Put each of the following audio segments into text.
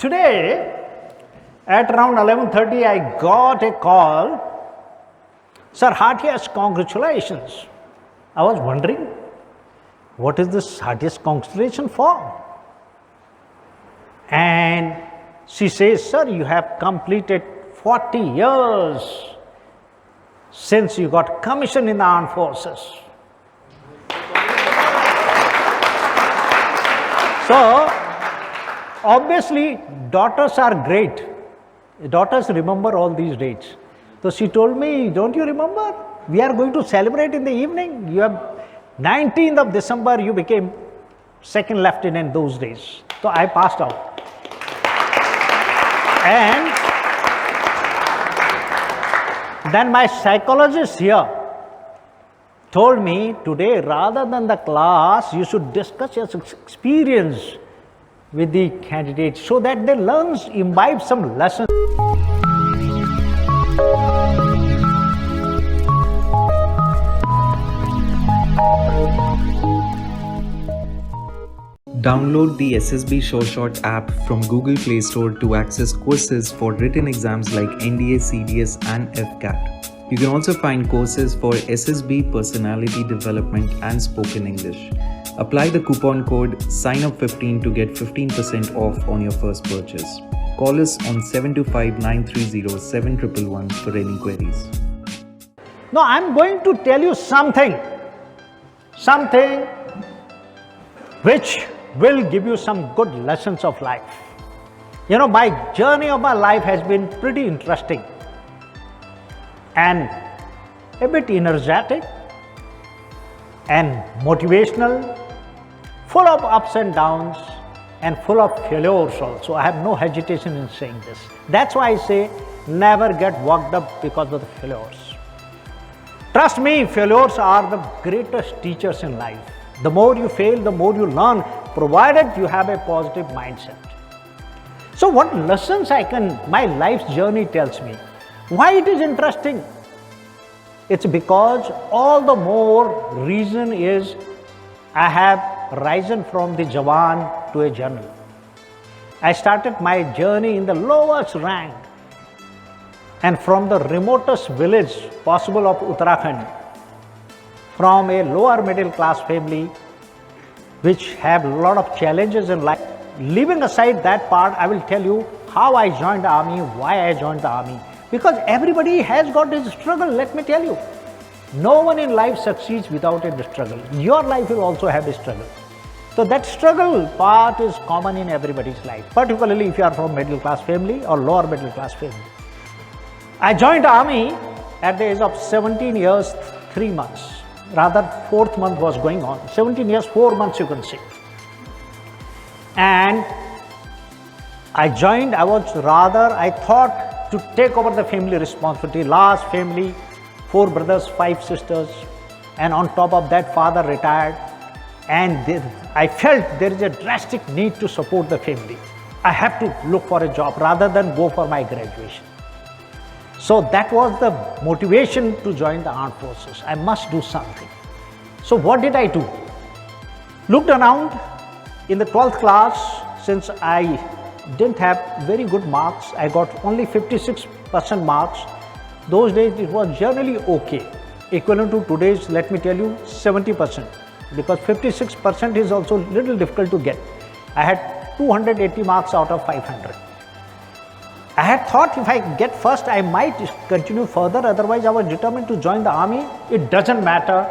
Today, at around 11:30, I got a call. Sir, heartiest congratulations. I was wondering, what is this heartiest congratulation for? And she says, sir, you have completed 40 years since you got commissioned in the armed forces. So, obviously, daughters are great. Daughters remember all these dates. So she told me, don't you remember? We are going to celebrate in the evening. You have 19th of December, you became second lieutenant those days. So I passed out. And then my psychologist here told me today, rather than the class, you should discuss your experience with the candidates so that they learn, imbibe some lessons. Download the SSB SureShot app from Google Play Store to access courses for written exams like NDA, CDS and AFCAT. You can also find courses for SSB Personality Development and Spoken English. Apply the coupon code SIGNUP15 to get 15% off on your first purchase. Call us on 725-930-7111 for any queries. Now I'm going to tell you something which will give you some good lessons of life. You know, my journey of my life has been pretty interesting and a bit energetic and motivational, full of ups and downs and full of failures also. I have no hesitation in saying this. That's why I say never get worked up because of the failures. Trust me, failures are the greatest teachers in life. The more you fail, the more you learn, provided you have a positive mindset. So what lessons my life's journey tells me? Why it is interesting? It's because all the more reason is I have risen from the Jawan to a general. I started my journey in the lowest rank and from the remotest village possible of Uttarakhand, from a lower middle class family which have a lot of challenges in life. Leaving aside that part, I will tell you how I joined the army, why I joined the army. Because everybody has got his struggle, let me tell you. No one in life succeeds without a struggle. Your life will also have a struggle. So that struggle part is common in everybody's life, particularly if you are from middle class family or lower middle class family. I joined the army at the age of 17 years, 3 months. Rather, 4th month was going on. 17 years, 4 months you can see. And I joined, I thought to take over the family responsibility. Last family, 4 brothers, 5 sisters. And on top of that, father retired. And I felt there is a drastic need to support the family. I have to look for a job rather than go for my graduation. So that was the motivation to join the armed forces. I must do something. So what did I do? Looked around in the 12th class. Since I didn't have very good marks, I got only 56% marks. Those days it was generally okay. Equivalent to today's, let me tell you, 70%. Because 56% is also a little difficult to get. I had 280 marks out of 500. I had thought if I get first, I might continue further. Otherwise, I was determined to join the army. It doesn't matter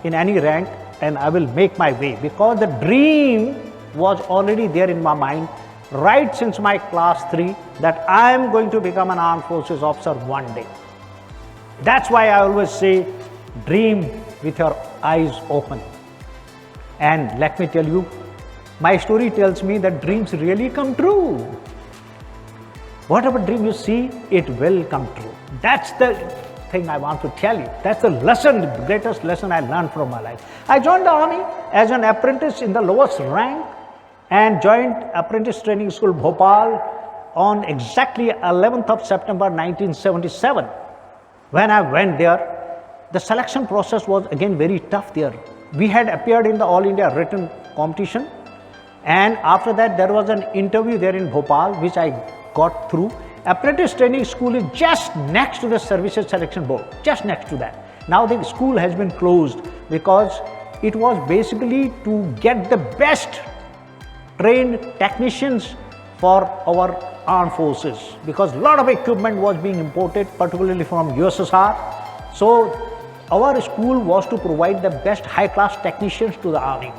in any rank and I will make my way because the dream was already there in my mind right since my class 3 that I am going to become an armed forces officer one day. That's why I always say dream with your eyes open. And let me tell you, my story tells me that dreams really come true. Whatever dream you see, it will come true. That's the thing I want to tell you. That's the lesson, the greatest lesson I learned from my life. I joined the army as an apprentice in the lowest rank and joined apprentice training school Bhopal on exactly 11th of September 1977. When I went there, the selection process was again very tough there. We had appeared in the All India written competition And after that, there was an interview there in Bhopal, which I got through. Apprentice training school is just next to the services selection board, just next to that. Now the school has been closed because it was basically to get the best trained technicians for our armed forces, because a lot of equipment was being imported, particularly from USSR. So our school was to provide the best high-class technicians to the army.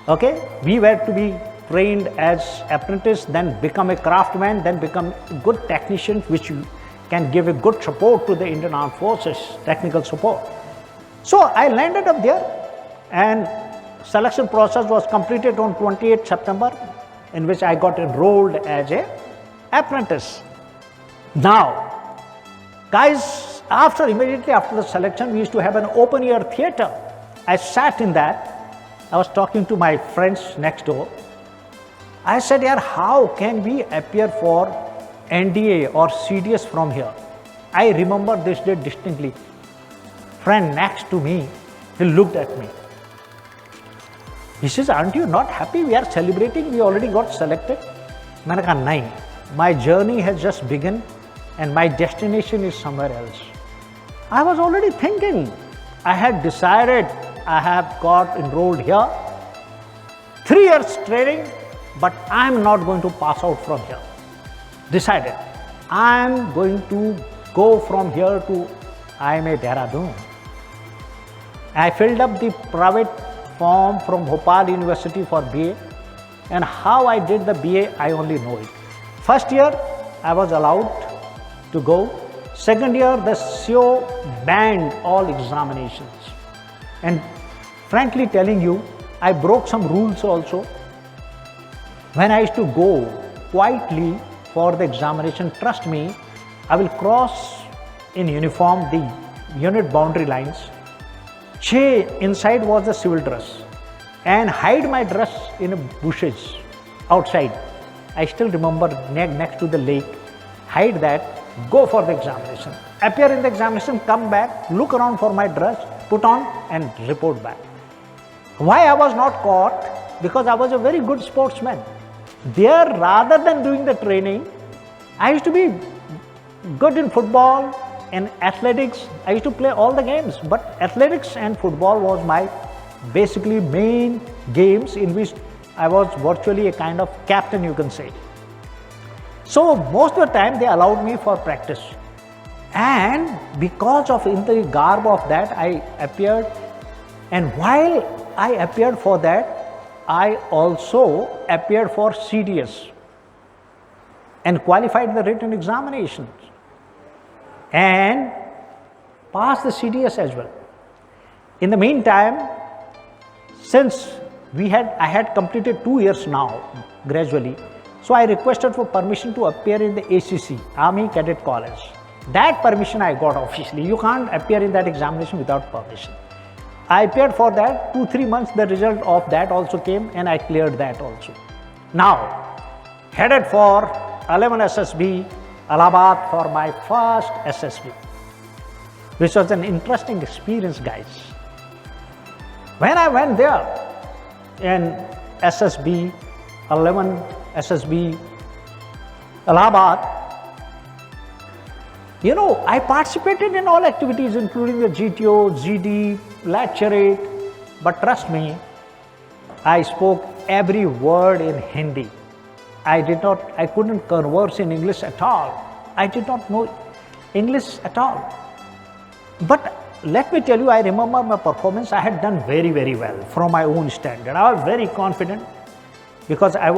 Okay, we were to be trained as apprentice, then become a craftsman, then become good technicians, which can give a good support to the Indian Armed Forces, technical support. So I landed up there, and selection process was completed on 28th September, in which I got enrolled as a apprentice. Now, guys, immediately after the selection, we used to have an open air theater. I sat in that. I was talking to my friends next door. I said, "Yaar, how can we appear for NDA or CDS from here?" I remember this day distinctly. Friend next to me, he looked at me. He says, "Aren't you not happy? We are celebrating. We already got selected." मैंने कहा, "नहीं, my journey has just begun and my destination is somewhere else." I was already thinking. I had decided I have got enrolled here. 3 years training, but I am not going to pass out from here. Decided. I am going to go from here to IMA Dehradun. I filled up the private form from Bhopal University for BA, and how I did the BA, I only know it. First year, I was allowed to go. Second year, the CO banned all examinations. And frankly telling you, I broke some rules also. When I used to go quietly for the examination, trust me, I will cross in uniform the unit boundary lines. Inside was the civil dress, and hide my dress in bushes outside. I still remember next to the lake, hide that, go for the examination, appear in the examination, come back, look around for my dress, put on and report back. Why I was not caught? Because I was a very good sportsman. There, rather than doing the training, I used to be good in football and athletics. I used to play all the games, but athletics and football was my basically main games in which I was virtually a kind of captain, you can say. So most of the time they allowed me for practice, and because of in the garb of that I appeared, and while I appeared for that, I also appeared for CDS and qualified the written examinations and passed the CDS as well. In the meantime, since I had completed 2 years now gradually, so I requested for permission to appear in the ACC, Army Cadet College. That permission I got officially. You can't appear in that examination without permission. I appeared for that. 2-3 months, the result of that also came, and I cleared that also. Now, headed for 11 SSB, Allahabad for my first SSB, which was an interesting experience, guys. When I went there in SSB, 11 SSB, Allahabad, you know, I participated in all activities, including the GTO, GD, lecturate, but trust me, I spoke every word in Hindi. I couldn't converse in English at all. I did not know English at all. But let me tell you, I remember my performance. I had done very, very well from my own standard. I was very confident because I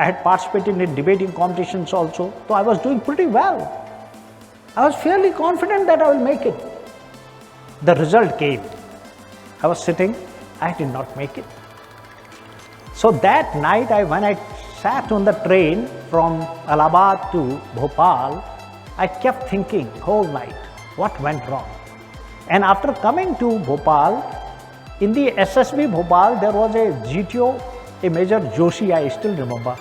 had participated in debating competitions also. So I was doing pretty well. I was fairly confident that I will make it. The result came. I was sitting, I did not make it. So that night, when I sat on the train from Allahabad to Bhopal, I kept thinking whole night, what went wrong? And after coming to Bhopal, in the SSB Bhopal, there was a GTO, a Major Joshi, I still remember.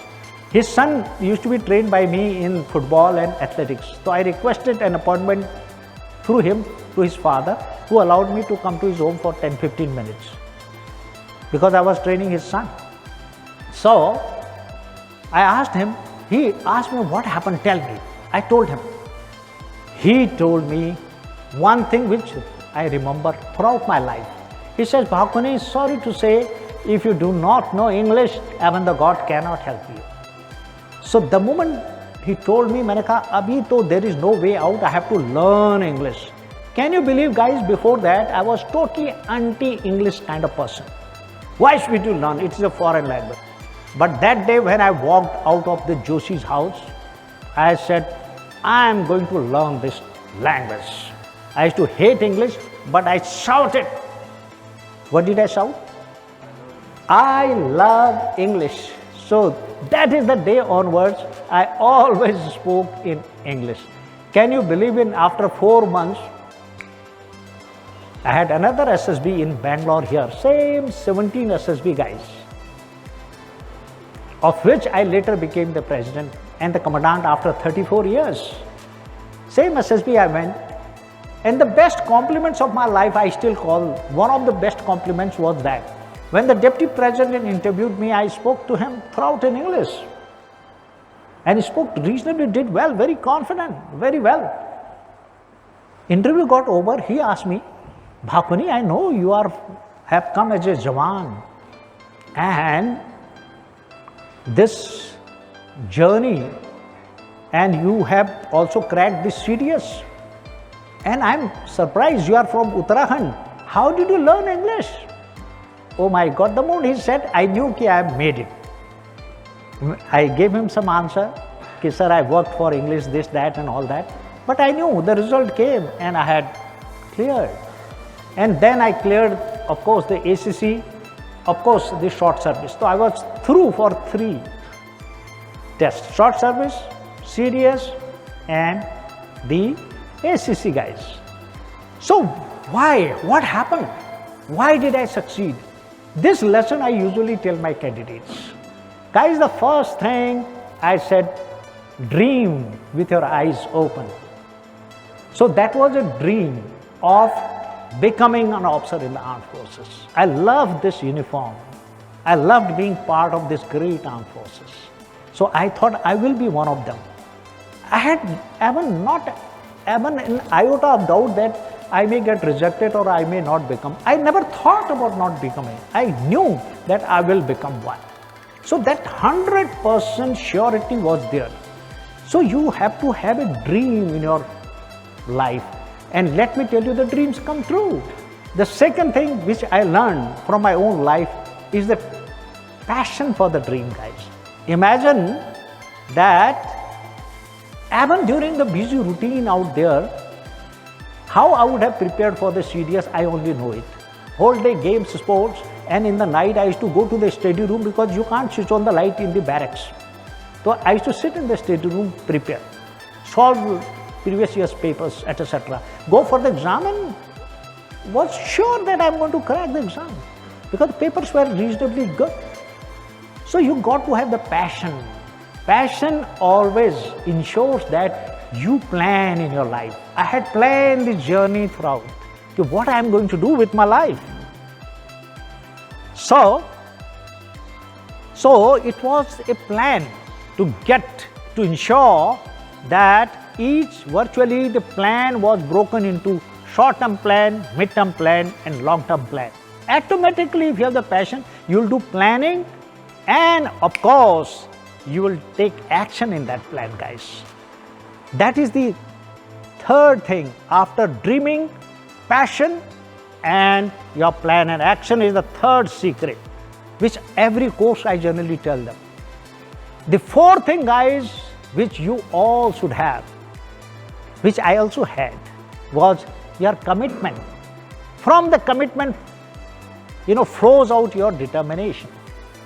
His son used to be trained by me in football and athletics. So I requested an appointment through him to his father, who allowed me to come to his home for 10-15 minutes because I was training his son. So I asked him, he asked me what happened, tell me. I told him. He told me one thing which I remember throughout my life. He says, Bhakuni, sorry to say, if you do not know English, even the God cannot help you. So the moment he told me, मैंने कहा अभी तो there is no way out, I have to learn English. Can you believe, guys, before that I was totally anti-English kind of person. Why should you learn? It is a foreign language. But that day when I walked out of the Joshi's house, I said, I am going to learn this language. I used to hate English, but I shouted. What did I shout? I love English. So that is the day onwards, I always spoke in English. Can you believe in after 4 months, I had another SSB in Bangalore here, same 17 SSB guys, of which I later became the president and the commandant after 34 years. Same SSB I went, and the best compliments of my life I still call, one of the best compliments was that when the deputy president interviewed me, I spoke to him throughout in English. And he spoke reasonably, did well, very confident, very well. Interview got over, he asked me, Bhakuni, I know you have come as a Jawan, and this journey, and you have also cracked this CDS. And I'm surprised you are from Uttarakhand. How did you learn English? Oh my God, the moment he said, I knew that I have made it. I gave him some answer, that sir, I worked for English, this, that and all that. But I knew the result came and I had cleared. And then I cleared, of course, the ACC, of course, the short service. So I was through for 3 tests, short service, CDS and the ACC guys. So why? What happened? Why did I succeed? This lesson I usually tell my candidates. Guys, the first thing I said, dream with your eyes open. So that was a dream of becoming an officer in the armed forces. I loved this uniform. I loved being part of this great armed forces. So I thought I will be one of them. I had not even an iota of doubt that I may get rejected or I may not become. I never thought about not becoming. I knew that I will become one. So that 100% surety was there. So you have to have a dream in your life. And let me tell you, the dreams come true. The second thing which I learned from my own life is the passion for the dream, guys. Imagine that even during the busy routine out there, how I would have prepared for the CDS, I only know it. Whole day games, sports, and in the night I used to go to the study room because you can't switch on the light in the barracks. So I used to sit in the study room, prepare, solve previous year's papers, etc. Go for the exam and was sure that I'm going to crack the exam because the papers were reasonably good. So you got to have the passion. Passion always ensures that you plan in your life. I had planned the journey throughout to what I am going to do with my life. So it was a plan to ensure that virtually the plan was broken into short-term plan, mid-term plan and long-term plan. Automatically, if you have the passion, you will do planning and of course, you will take action in that plan, guys. That is the third thing. After dreaming, passion and your plan and action is the third secret, which every course I generally tell them. The fourth thing, guys, which you all should have, which I also had, was your commitment. From the commitment, flows out your determination.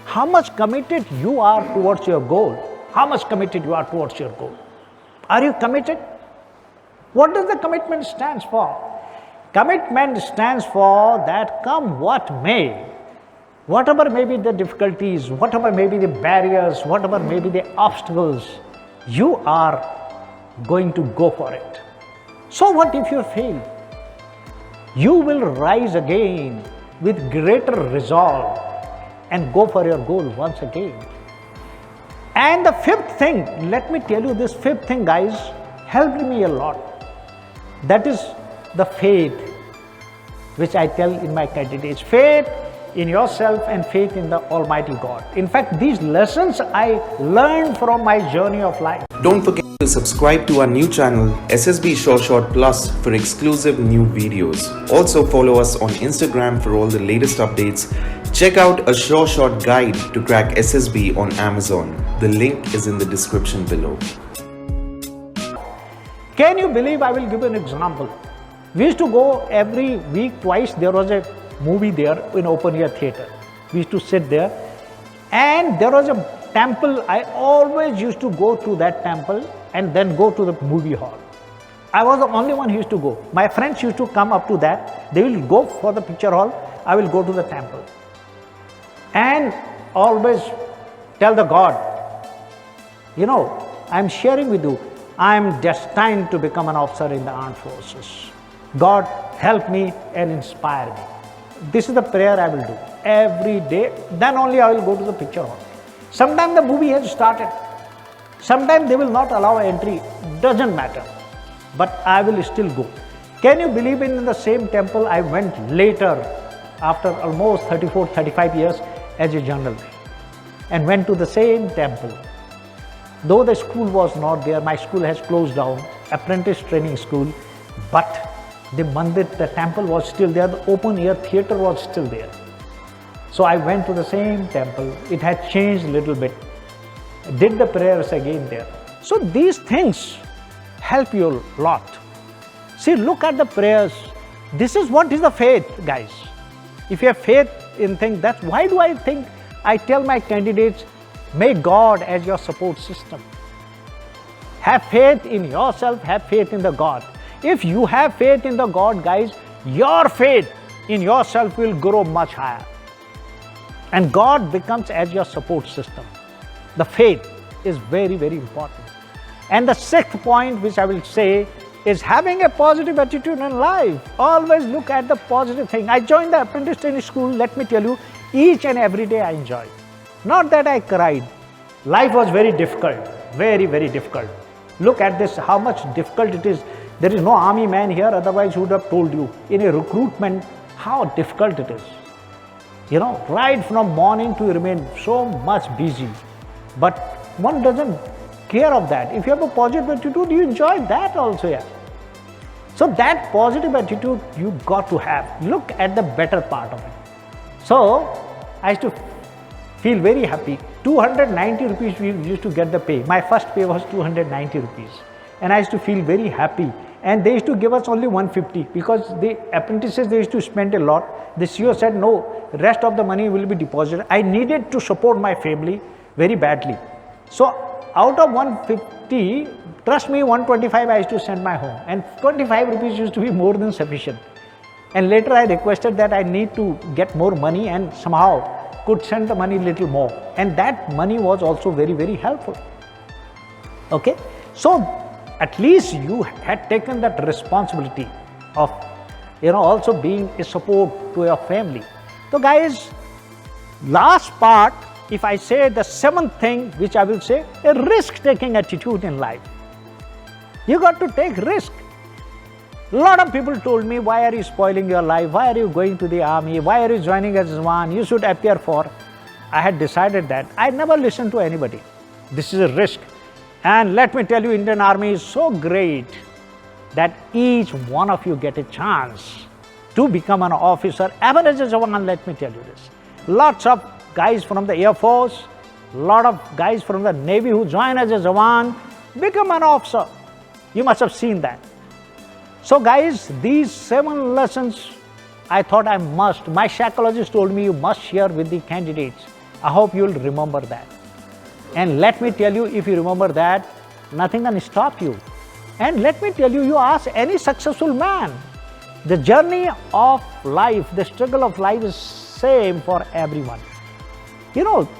How much committed you are towards your goal? How much committed you are towards your goal? Are you committed? What does the commitment stand for? Commitment stands for that come what may, whatever may be the difficulties, whatever may be the barriers, whatever may be the obstacles, you are going to go for it. So what if you fail? You will rise again with greater resolve and go for your goal once again. And the fifth thing, let me tell you, this fifth thing, guys, helped me a lot. That is the faith, which I tell in my candidates. Faith in yourself and faith in the Almighty God. In fact, these lessons I learned from my journey of life. Don't forget to subscribe to our new channel SSB Short Plus for exclusive new videos. Also follow us on Instagram for all the latest updates. Check out a short guide to crack SSB on Amazon. The link is in the description below. Can you believe, I will give an example. We used to go every week, twice. There was a movie there in open air theatre. We used to sit there, and there was a temple. I always used to go to that temple and then go to the movie hall. I was the only one who used to go. My friends used to come up to that. They will go for the picture hall. I will go to the temple. And always tell the God, you know, I'm sharing with you, I'm destined to become an officer in the armed forces. God, help me and inspire me. This is the prayer I will do every day. Then only I will go to the picture hall. Sometimes the movie has started. Sometimes they will not allow entry. Doesn't matter. But I will still go. Can you believe in the same temple I went later, after almost 34, 35 years as a general, and went to the same temple. Though the school was not there, my school has closed down, apprentice training school, but the mandir, the temple was still there, the open air theatre was still there. So I went to the same temple. It had changed a little bit. Did the prayers again there. So these things help you a lot. See, look at the prayers. This is what is the faith, guys. If you have faith in things, that's why do I think I tell my candidates, make God as your support system. Have faith in yourself, have faith in the God. If you have faith in the God, guys, your faith in yourself will grow much higher. And God becomes as your support system. The faith is very, very important. And the sixth point, which I will say, is having a positive attitude in life. Always look at the positive thing. I joined the apprentice training school, let me tell you, each and every day I enjoyed. Not that I cried. Life was very difficult, very, very difficult. Look at this, how much difficult it is. There is no army man here, otherwise he would have told you in a recruitment how difficult it is. You know, right from morning to remain so much busy. But one doesn't care of that. If you have a positive attitude, you enjoy that also. Yeah. So that positive attitude you got to have. Look at the better part of it. So I used to feel very happy. 290 rupees we used to get the pay. My first pay was 290 rupees. And I used to feel very happy. And they used to give us only 150 because the apprentices, they used to spend a lot. The CEO said, no, rest of the money will be deposited. I needed to support my family very badly. So out of 150, trust me, 125 I used to send my home. And 25 rupees used to be more than sufficient. And later I requested that I need to get more money and somehow could send the money little more. And that money was also very, very helpful. Okay. So at least you had taken that responsibility of, also being a support to your family. So guys, last part, if I say the seventh thing, which I will say, a risk-taking attitude in life. You got to take risk. A lot of people told me, why are you spoiling your life? Why are you going to the army? Why are you joining as Jawan? You should appear for. I had decided that I never listen to anybody. This is a risk. And let me tell you, Indian Army is so great that each one of you get a chance to become an officer. Even as a Jawan, let me tell you this. Lots of guys from the Air Force, lot of guys from the Navy who join as a Jawan, become an officer. You must have seen that. So guys, these 7 lessons, I thought I must. My psychologist told me you must share with the candidates. I hope you will remember that. And let me tell you, if you remember that, nothing can stop you. And let me tell you, you ask any successful man. The journey of life, the struggle of life is same for everyone.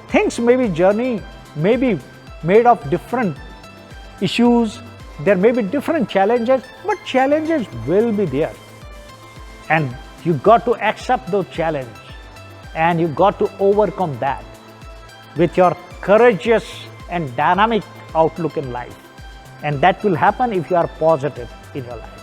Things may be journey, may be made of different issues. There may be different challenges, but challenges will be there. And you got to accept those challenges. And you got to overcome that with your courageous and dynamic outlook in life. And that will happen if you are positive in your life.